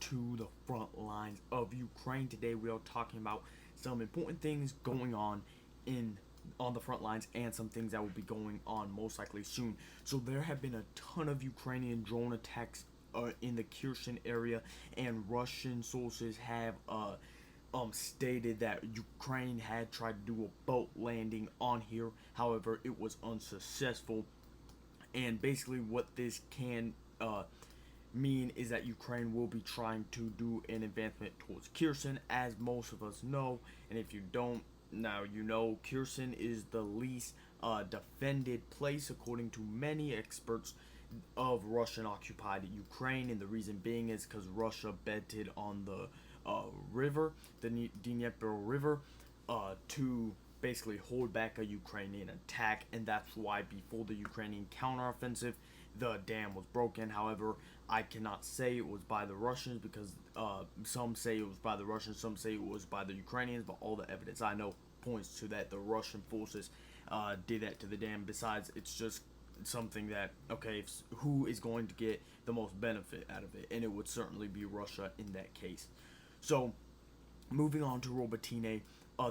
to the front lines of Ukraine. Today we are talking about some important things going on on the front lines and some things that will be going on most likely soon. So there have been a ton of Ukrainian drone attacks in the Kherson area, and Russian sources have stated that Ukraine had tried to do a boat landing on here. However, it was unsuccessful. And basically what this can mean is that Ukraine will be trying to do an advancement towards Kherson, as most of us know. And if you don't, now you know, Kherson is the least defended place, according to many experts, of Russian-occupied Ukraine. And the reason being is because Russia betted on the river, the Dnieper River, to basically hold back a Ukrainian attack, and that's why before the Ukrainian counteroffensive, the dam was broken. However, I cannot say it was by the Russians because some say it was by the Russians, some say it was by the Ukrainians, but all the evidence I know points to that the Russian forces did that to the dam. Besides, it's just something that, okay, who is going to get the most benefit out of it? And it would certainly be Russia in that case. So, moving on to Robotyne.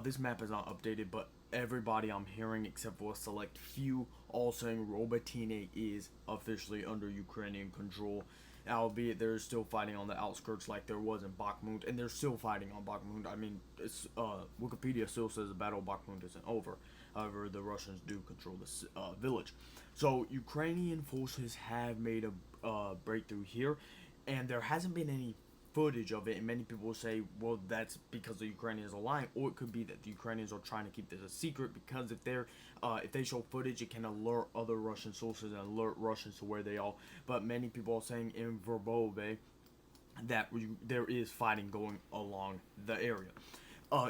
This map is not updated, but everybody I'm hearing, except for a select few, all saying Robotyne is officially under Ukrainian control. Albeit there is still fighting on the outskirts like there was in Bakhmut, and they're still fighting on Bakhmut. I mean, Wikipedia still says the Battle of Bakhmut isn't over. However, the Russians do control this village. So Ukrainian forces have made a breakthrough here, and there hasn't been any footage of it, and many people say, well, that's because the Ukrainians are lying, or it could be that the Ukrainians are trying to keep this a secret, because if they show footage, it can alert other Russian sources and alert Russians to where they are. But many people are saying in Verbove that there is fighting going along the area.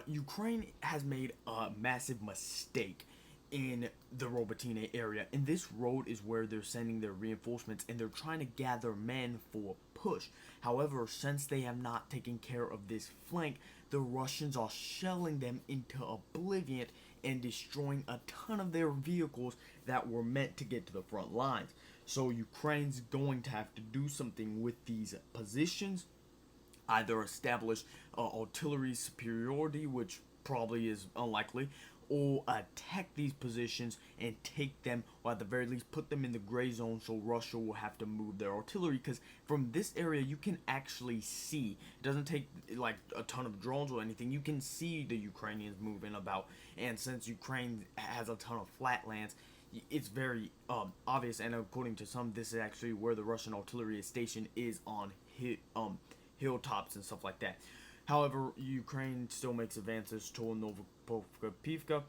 Ukraine has made a massive mistake in the Robotyne area, and this road is where they're sending their reinforcements, and they're trying to gather men for push. However, since they have not taken care of this flank, the Russians are shelling them into oblivion and destroying a ton of their vehicles that were meant to get to the front lines. So Ukraine's going to have to do something with these positions, either establish artillery superiority, which probably is unlikely, or attack these positions and take them, or at the very least put them in the gray zone, so Russia will have to move their artillery. Because from this area you can actually see, it doesn't take like a ton of drones or anything, you can see the Ukrainians moving about. And since Ukraine has a ton of flatlands, it's very obvious, and according to some, this is actually where the Russian artillery station is, on hilltops and stuff like that. However, Ukraine still makes advances toward Novopavka,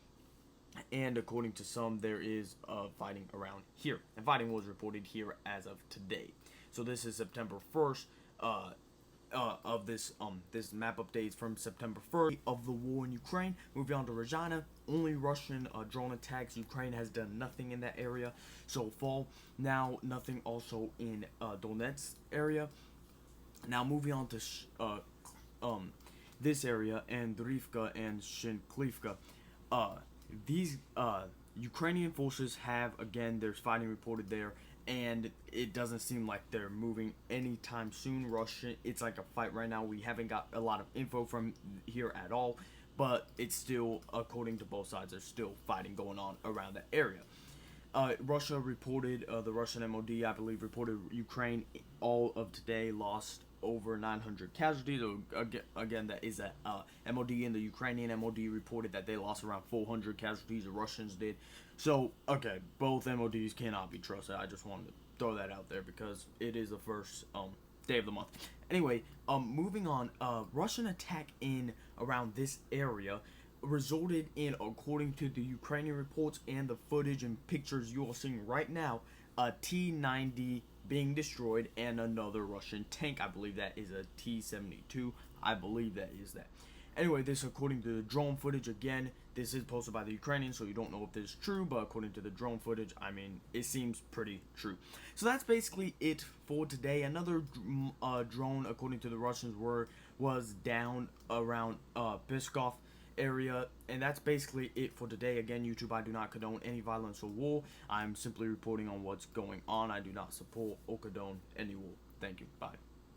and according to some, there is fighting around here. And fighting was reported here as of today. So this is September 1st of this map updates from September 1st of the war in Ukraine. Moving on to Regina, only Russian drone attacks. Ukraine has done nothing in that area so far. Now, nothing also in Donetsk area. Now, moving on to this area, and Drivka and Shinklivka. These Ukrainian forces have, again, there's fighting reported there, and it doesn't seem like they're moving anytime soon. Russia, it's like a fight right now. We haven't got a lot of info from here at all, but it's still, according to both sides, there's still fighting going on around that area. Russia reported, the Russian MOD, I believe, reported Ukraine all of today lost over 900 casualties. Again, that is a MOD, and the Ukrainian MOD reported that they lost around 400 casualties. The Russians did. So, okay, both MODs cannot be trusted. I just wanted to throw that out there because it is the first day of the month. Anyway, moving on, Russian attack in around this area resulted in, according to the Ukrainian reports and the footage and pictures you are seeing right now, a T-90 being destroyed and another Russian tank. I believe that is a T-72. I believe that is that. Anyway, this according to the drone footage. Again, this is posted by the Ukrainians, so you don't know if this is true, but according to the drone footage, I mean, it seems pretty true. So that's basically it for today. Another drone, according to the Russians, was down around Pskov area, and that's basically it for today. Again, YouTube, I do not condone any violence or war. I'm simply reporting on what's going on. I do not support or condone any war. Thank you. Bye.